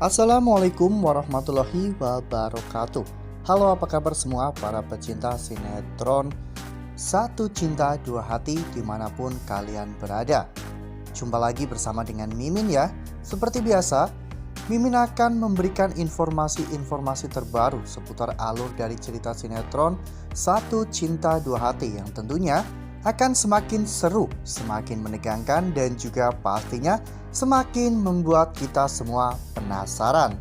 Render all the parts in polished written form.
Assalamualaikum warahmatullahi wabarakatuh. Halo, apa kabar semua para pecinta sinetron Satu Cinta Dua Hati dimanapun kalian berada. Jumpa lagi bersama dengan Mimin ya. Seperti biasa, Mimin akan memberikan informasi-informasi terbaru seputar alur dari cerita sinetron Satu Cinta Dua Hati yang tentunya akan semakin seru, semakin menegangkan, dan juga pastinya semakin membuat kita semua penasaran.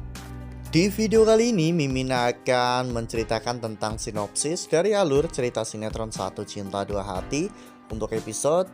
Di video kali ini, Mimin akan menceritakan tentang sinopsis dari alur cerita sinetron Satu Cinta Dua Hati untuk episode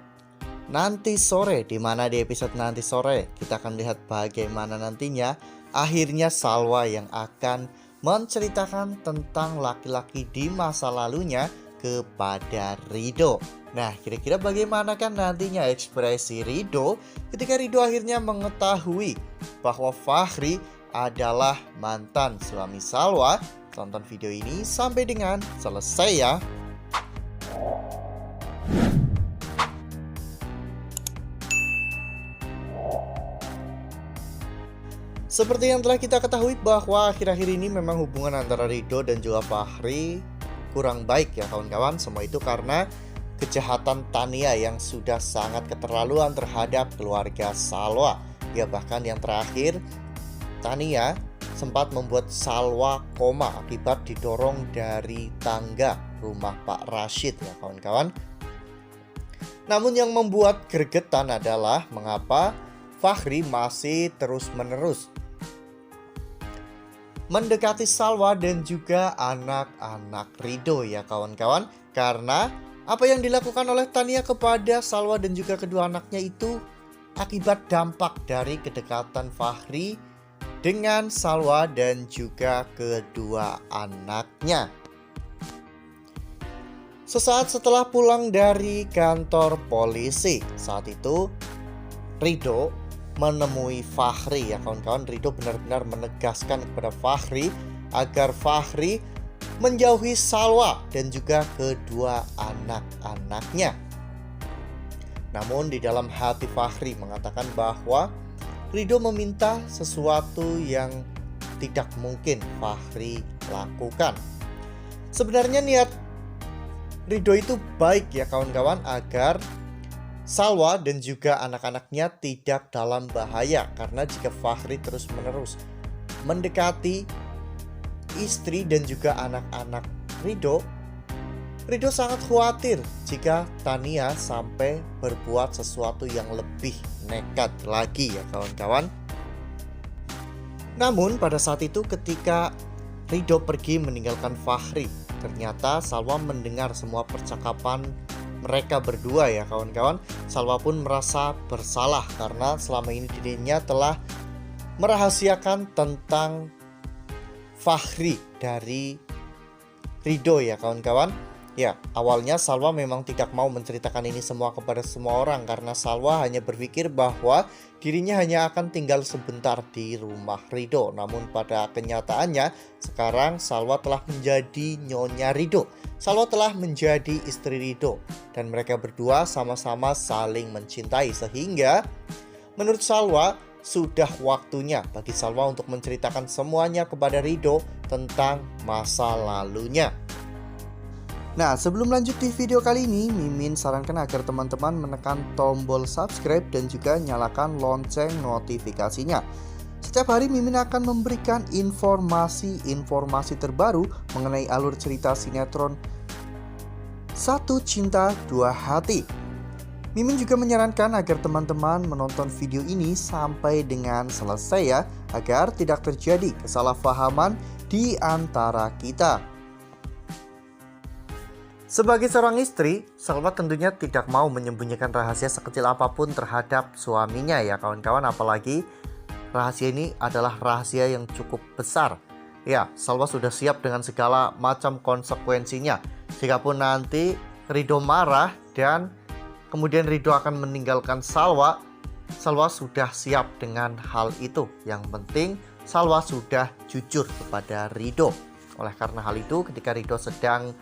nanti sore. Dimana di episode nanti sore kita akan lihat bagaimana nantinya akhirnya Salwa yang akan menceritakan tentang laki-laki di masa lalunya kepada Ridho. Nah, kira-kira bagaimana kan nantinya ekspresi Ridho ketika Ridho akhirnya mengetahui bahwa Fahri adalah mantan suami Salwa? Tonton video ini sampai dengan selesai ya. Seperti yang telah kita ketahui bahwa akhir-akhir ini memang hubungan antara Ridho dan juga Fahri kurang baik ya kawan-kawan. Semua itu karena kejahatan Tania yang sudah sangat keterlaluan terhadap keluarga Salwa. Ya, bahkan yang terakhir Tania sempat membuat Salwa koma akibat didorong dari tangga rumah Pak Rashid ya kawan-kawan. Namun yang membuat gregetan adalah mengapa Fahri masih terus-menerus mendekati Salwa dan juga anak-anak Ridho ya kawan-kawan. Karena apa yang dilakukan oleh Tania kepada Salwa dan juga kedua anaknya itu akibat dampak dari kedekatan Fahri dengan Salwa dan juga kedua anaknya. Sesaat setelah pulang dari kantor polisi, saat itu Ridho menemui Fahri ya kawan-kawan. Ridho benar-benar menegaskan kepada Fahri agar Fahri menjauhi Salwa dan juga kedua anak-anaknya. Namun di dalam hati Fahri mengatakan bahwa Ridho meminta sesuatu yang tidak mungkin Fahri lakukan. Sebenarnya niat Ridho itu baik ya kawan-kawan, agar Salwa dan juga anak-anaknya tidak dalam bahaya. Karena jika Fahri terus-menerus mendekati istri dan juga anak-anak Ridho sangat khawatir jika Tania sampai berbuat sesuatu yang lebih nekat lagi ya kawan-kawan. Namun pada saat itu ketika Ridho pergi meninggalkan Fahri, ternyata Salwa mendengar semua percakapan mereka berdua ya kawan-kawan. Salwa pun merasa bersalah karena selama ini dirinya telah merahasiakan tentang Fahri dari Ridho ya kawan-kawan. Ya, awalnya Salwa memang tidak mau menceritakan ini semua kepada semua orang karena Salwa hanya berpikir bahwa dirinya hanya akan tinggal sebentar di rumah Ridho. Namun pada kenyataannya sekarang Salwa telah menjadi nyonya Ridho. Salwa telah menjadi istri Ridho dan mereka berdua sama-sama saling mencintai, sehingga menurut Salwa sudah waktunya bagi Salwa untuk menceritakan semuanya kepada Ridho tentang masa lalunya. Nah, sebelum lanjut di video kali ini, Mimin sarankan agar teman-teman menekan tombol subscribe dan juga nyalakan lonceng notifikasinya. Setiap hari Mimin akan memberikan informasi-informasi terbaru mengenai alur cerita sinetron Satu Cinta Dua Hati. Mimin juga menyarankan agar teman-teman menonton video ini sampai dengan selesai ya, agar tidak terjadi kesalahpahaman di antara kita. Sebagai seorang istri, Salwa tentunya tidak mau menyembunyikan rahasia sekecil apapun terhadap suaminya ya kawan-kawan. Apalagi rahasia ini adalah rahasia yang cukup besar. Ya, Salwa sudah siap dengan segala macam konsekuensinya. Jikapun nanti Ridho marah dan kemudian Ridho akan meninggalkan Salwa, Salwa sudah siap dengan hal itu. Yang penting Salwa sudah jujur kepada Ridho. Oleh karena hal itu, ketika Ridho sedang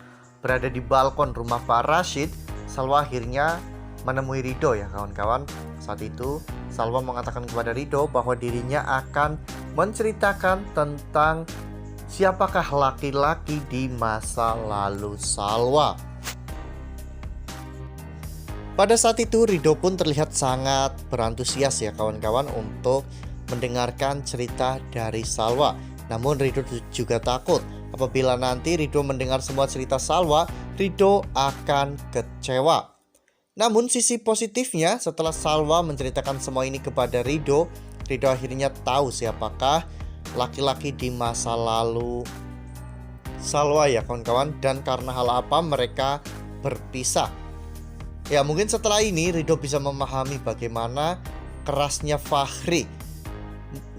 berada di balkon rumah Pak Rashid, Salwa akhirnya menemui Ridho ya kawan-kawan. Saat itu Salwa mengatakan kepada Ridho bahwa dirinya akan menceritakan tentang siapakah laki-laki di masa lalu Salwa. Pada saat itu Ridho pun terlihat sangat berantusias ya kawan-kawan untuk mendengarkan cerita dari Salwa. Namun Ridho juga takut apabila nanti Ridho mendengar semua cerita Salwa, Ridho akan kecewa. Namun sisi positifnya, setelah Salwa menceritakan semua ini kepada Ridho, Ridho akhirnya tahu siapakah laki-laki di masa lalu Salwa ya kawan-kawan, dan karena hal apa mereka berpisah. Ya mungkin setelah ini Ridho bisa memahami bagaimana kerasnya Fahri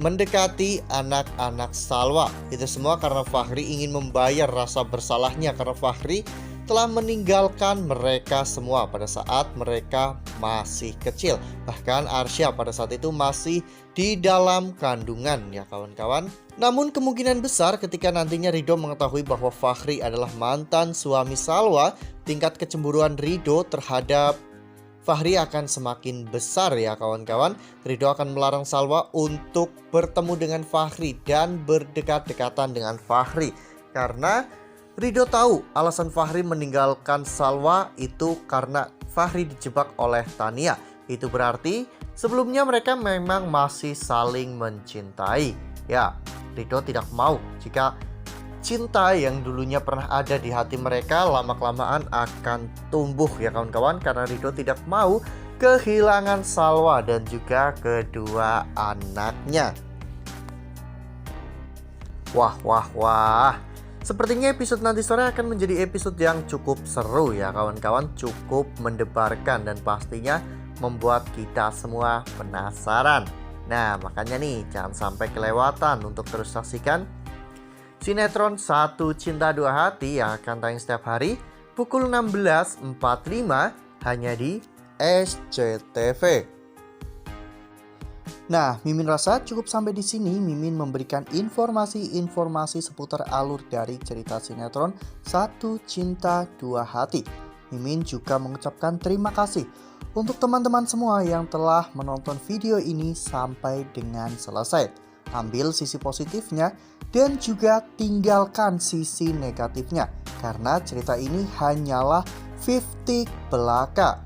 mendekati anak-anak Salwa. Itu semua karena Fahri ingin membayar rasa bersalahnya, karena Fahri telah meninggalkan mereka semua pada saat mereka masih kecil. Bahkan Arsya pada saat itu masih di dalam kandungan ya kawan-kawan. Namun kemungkinan besar ketika nantinya Ridho mengetahui bahwa Fahri adalah mantan suami Salwa, tingkat kecemburuan Ridho terhadap Fahri akan semakin besar ya kawan-kawan. Ridho akan melarang Salwa untuk bertemu dengan Fahri dan berdekat-dekatan dengan Fahri, karena Ridho tahu alasan Fahri meninggalkan Salwa itu karena Fahri dijebak oleh Tania. Itu berarti sebelumnya mereka memang masih saling mencintai. Ya, Ridho tidak mau jika cinta yang dulunya pernah ada di hati mereka lama-kelamaan akan tumbuh ya kawan-kawan, karena Ridho tidak mau kehilangan Salwa dan juga kedua anaknya. Wah. Sepertinya episode nanti sore akan menjadi episode yang cukup seru ya kawan-kawan, cukup mendebarkan dan pastinya membuat kita semua penasaran. Nah makanya nih jangan sampai kelewatan untuk terus saksikan sinetron Satu Cinta Dua Hati yang akan tayang setiap hari pukul 16.45 hanya di SCTV. Nah, Mimin rasa cukup sampai di sini. Mimin memberikan informasi-informasi seputar alur dari cerita sinetron Satu Cinta Dua Hati. Mimin juga mengucapkan terima kasih untuk teman-teman semua yang telah menonton video ini sampai dengan selesai. Ambil sisi positifnya dan juga tinggalkan sisi negatifnya, karena cerita ini hanyalah 50 belaka.